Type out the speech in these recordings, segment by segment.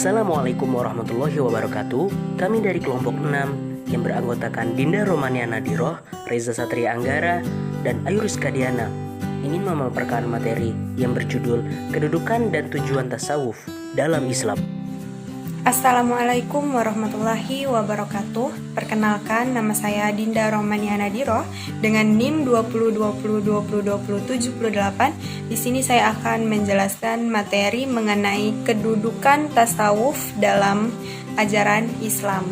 Assalamualaikum warahmatullahi wabarakatuh. Kami dari kelompok 6 yang beranggotakan Dinda Romania Nadiroh, Reza Satria Anggara, dan Ayu Rizka Diana ingin memaparkan materi yang berjudul Kedudukan dan Tujuan Tasawuf dalam Islam. Assalamualaikum warahmatullahi wabarakatuh. Perkenalkan, nama saya Dinda Romania Nadiroh dengan NIM 2020202078. Di sini saya akan menjelaskan materi mengenai kedudukan tasawuf dalam ajaran Islam.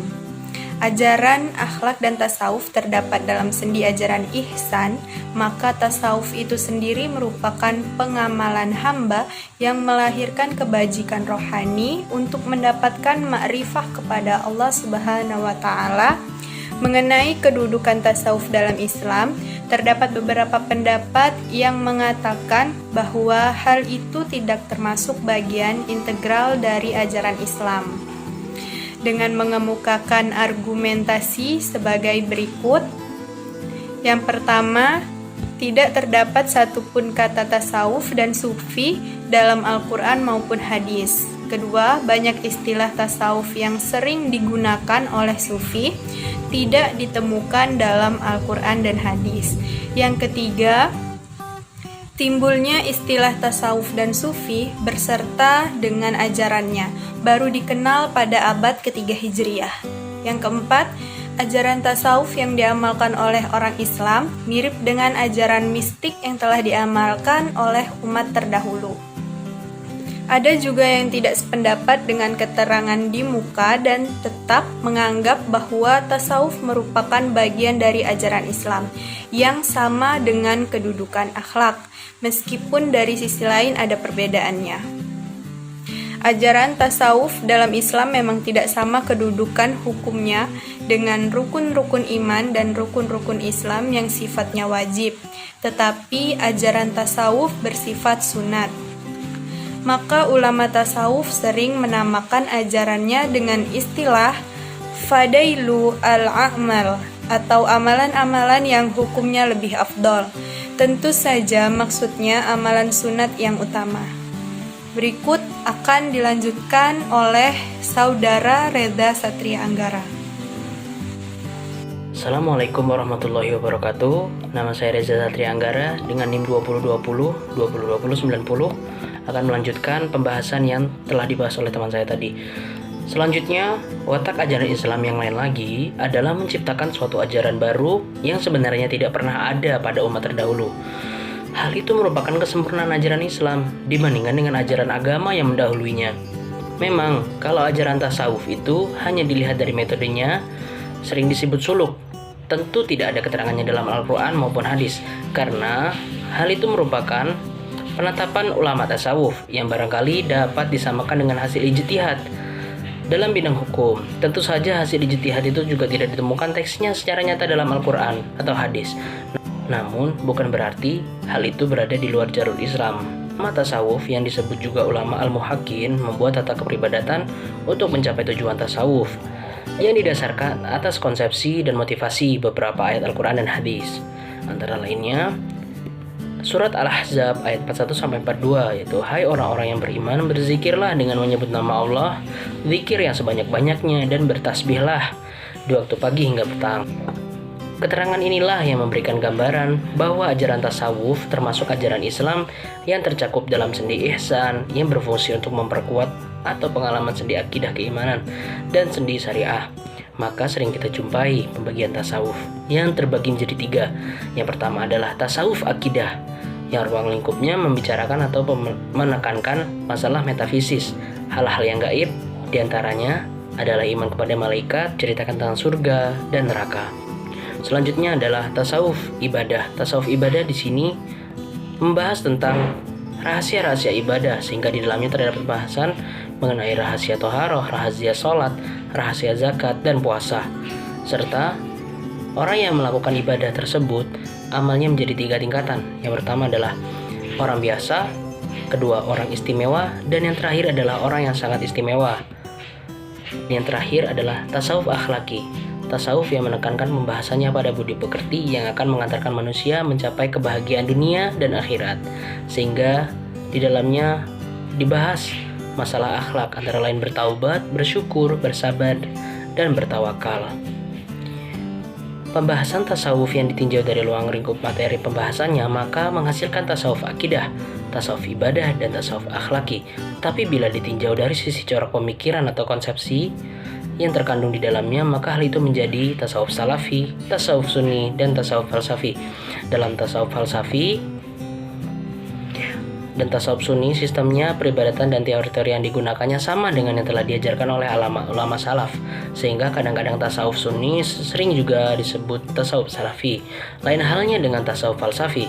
Ajaran akhlak dan tasawuf terdapat dalam sendi ajaran ihsan, maka tasawuf itu sendiri merupakan pengamalan hamba yang melahirkan kebajikan rohani untuk mendapatkan makrifah kepada Allah Subhanahu wa Ta'ala. Mengenai kedudukan tasawuf dalam Islam, terdapat beberapa pendapat yang mengatakan bahwa hal itu tidak termasuk bagian integral dari ajaran Islam, dengan mengemukakan argumentasi sebagai berikut. Yang pertama, tidak terdapat satupun kata tasawuf dan sufi dalam Al-Quran maupun hadis. Kedua, banyak istilah tasawuf yang sering digunakan oleh sufi tidak ditemukan dalam Al-Quran dan hadis. Yang ketiga, timbulnya istilah tasawuf dan sufi berserta dengan ajarannya baru dikenal pada abad ketiga Hijriah. Yang keempat, ajaran tasawuf yang diamalkan oleh orang Islam mirip dengan ajaran mistik yang telah diamalkan oleh umat terdahulu. Ada juga yang tidak sependapat dengan keterangan di muka dan tetap menganggap bahwa tasawuf merupakan bagian dari ajaran Islam yang sama dengan kedudukan akhlak, meskipun dari sisi lain ada perbedaannya. Ajaran tasawuf dalam Islam memang tidak sama kedudukan hukumnya dengan rukun-rukun iman dan rukun-rukun Islam yang sifatnya wajib, tetapi ajaran tasawuf bersifat sunat. Maka ulama tasawuf sering menamakan ajarannya dengan istilah fadailu al-a'mal atau amalan-amalan yang hukumnya lebih afdol. Tentu saja maksudnya amalan sunat yang utama. Berikut akan dilanjutkan oleh Saudara Reza Satria Anggara. Assalamualaikum warahmatullahi wabarakatuh. Nama saya Reza Satria Anggara dengan NIM 2020-2020-90 akan melanjutkan pembahasan yang telah dibahas oleh teman saya tadi. Selanjutnya, watak ajaran Islam yang lain lagi adalah menciptakan suatu ajaran baru yang sebenarnya tidak pernah ada pada umat terdahulu. Hal itu merupakan kesempurnaan ajaran Islam dibandingkan dengan ajaran agama yang mendahuluinya. Memang, kalau ajaran tasawuf itu hanya dilihat dari metodenya, sering disebut suluk. Tentu tidak ada keterangannya dalam Al-Quran maupun hadis, karena hal itu merupakan penetapan ulama tasawuf yang barangkali dapat disamakan dengan hasil ijtihad dalam bidang hukum. Tentu saja hasil ijtihad itu juga tidak ditemukan teksnya secara nyata dalam Al-Quran atau hadis. Namun, bukan berarti hal itu berada di luar jalur Islam. Ulama tasawuf yang disebut juga ulama al-muhaqqiqin membuat tata kepribadatan untuk mencapai tujuan tasawuf yang didasarkan atas konsepsi dan motivasi beberapa ayat Al-Quran dan hadis. Antara lainnya, Surat Al-Ahzab ayat 41-42, yaitu hai orang-orang yang beriman, berzikirlah dengan menyebut nama Allah, zikir yang sebanyak-banyaknya, dan bertasbihlah di waktu pagi hingga petang. Keterangan inilah yang memberikan gambaran bahwa ajaran tasawuf termasuk ajaran Islam yang tercakup dalam sendi ihsan yang berfungsi untuk memperkuat atau pengalaman sendi akidah keimanan dan sendi syariah. Maka sering kita jumpai pembagian tasawuf yang terbagi menjadi 3. Yang pertama adalah tasawuf akidah, yang ruang lingkupnya membicarakan atau menekankan masalah metafisis, hal-hal yang gaib, diantaranya adalah iman kepada malaikat, ceritakan tentang surga dan neraka. Selanjutnya adalah tasawuf ibadah. Tasawuf ibadah di sini membahas tentang rahasia-rahasia ibadah, sehingga di dalamnya terdapat bahasan mengenai rahasia toharoh, rahasia sholat, rahasia zakat, dan puasa. Serta orang yang melakukan ibadah tersebut, amalnya menjadi 3 tingkatan. Yang pertama adalah orang biasa, kedua orang istimewa, dan yang terakhir adalah orang yang sangat istimewa. Yang terakhir adalah tasawuf akhlaki. Tasawuf yang menekankan pembahasannya pada budi pekerti yang akan mengantarkan manusia mencapai kebahagiaan dunia dan akhirat, sehingga di dalamnya dibahas masalah akhlak, antara lain bertaubat, bersyukur, bersabar, dan bertawakal. Pembahasan tasawuf yang ditinjau dari ruang lingkup materi pembahasannya maka menghasilkan tasawuf akidah, tasawuf ibadah, dan tasawuf akhlaki. Tapi bila ditinjau dari sisi corak pemikiran atau konsepsi yang terkandung di dalamnya, maka hal itu menjadi tasawuf salafi, tasawuf sunni, dan tasawuf falsafi. Dalam tasawuf falsafi dan tasawuf sunni, sistemnya, peribadatan, dan teori-teori yang digunakannya sama dengan yang telah diajarkan oleh ulama salaf, sehingga kadang-kadang tasawuf sunni sering juga disebut tasawuf salafi. Lain halnya dengan tasawuf falsafi,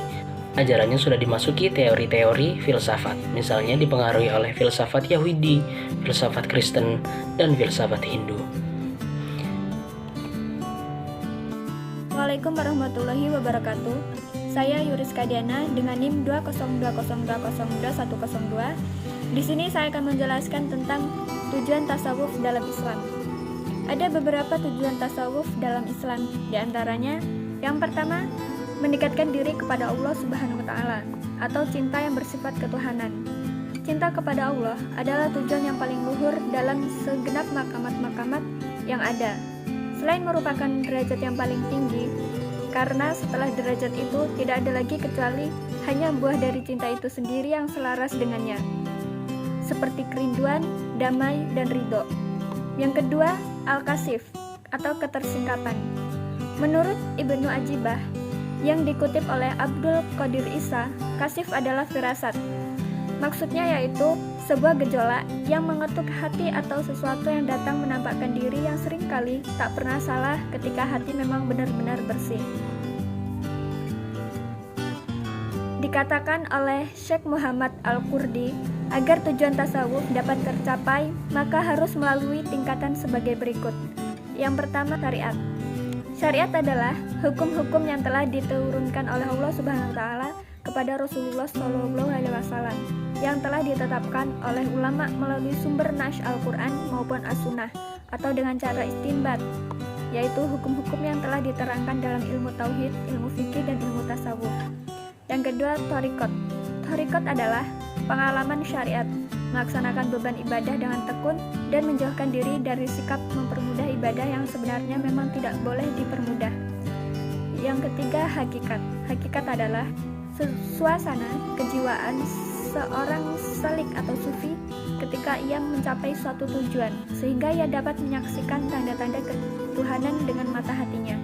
ajarannya sudah dimasuki teori-teori filsafat, misalnya dipengaruhi oleh filsafat Yahudi, filsafat Kristen, dan filsafat Hindu. Assalamualaikum warahmatullahi wabarakatuh. Saya Yuriska Diana dengan NIM 20202020102. Di sini saya akan menjelaskan tentang tujuan tasawuf dalam Islam. Ada beberapa tujuan tasawuf dalam Islam, di antaranya yang pertama, mendekatkan diri kepada Allah Subhanahu wa taala atau cinta yang bersifat ketuhanan. Cinta kepada Allah adalah tujuan yang paling luhur dalam segenap maqamat-maqamat yang ada. Selain merupakan derajat yang paling tinggi, karena setelah derajat itu tidak ada lagi kecuali hanya buah dari cinta itu sendiri yang selaras dengannya, seperti kerinduan, damai, dan ridho. Yang kedua, al-kasif atau ketersingkapan. Menurut Ibnu Ajibah yang dikutip oleh Abdul Qadir Isa, kasif adalah firasat. Maksudnya yaitu sebuah gejolak yang mengetuk hati atau sesuatu yang datang menampakkan diri yang seringkali tak pernah salah ketika hati memang benar-benar bersih. Dikatakan oleh Syekh Muhammad Al-Qurdi, agar tujuan tasawuf dapat tercapai, maka harus melalui tingkatan sebagai berikut. Yang pertama, syariat. Syariat adalah hukum-hukum yang telah diturunkan oleh Allah Subhanahu wa taala kepada Rasulullah SAW yang telah ditetapkan oleh ulama melalui sumber nas Al-Quran maupun As-Sunnah atau dengan cara istinbat, yaitu hukum-hukum yang telah diterangkan dalam ilmu tauhid, ilmu fikih, dan ilmu tasawuf. Yang kedua, thariqat. Thariqat adalah pengalaman syariat, melaksanakan beban ibadah dengan tekun dan menjauhkan diri dari sikap mempermudah ibadah yang sebenarnya memang tidak boleh dipermudah. Yang ketiga, hakikat. Hakikat adalah suasana kejiwaan seorang salik atau sufi ketika ia mencapai suatu tujuan, sehingga ia dapat menyaksikan tanda-tanda ketuhanan dengan mata hatinya.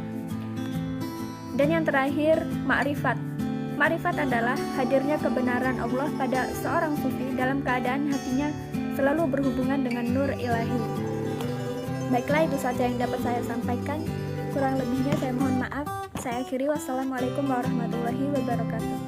Dan yang terakhir, ma'rifat. Ma'rifat adalah hadirnya kebenaran Allah pada seorang sufi dalam keadaan hatinya selalu berhubungan dengan nur ilahi. Baiklah, itu saja yang dapat saya sampaikan. Kurang lebihnya saya mohon maaf. Saya akhiri. Wassalamualaikum warahmatullahi wabarakatuh.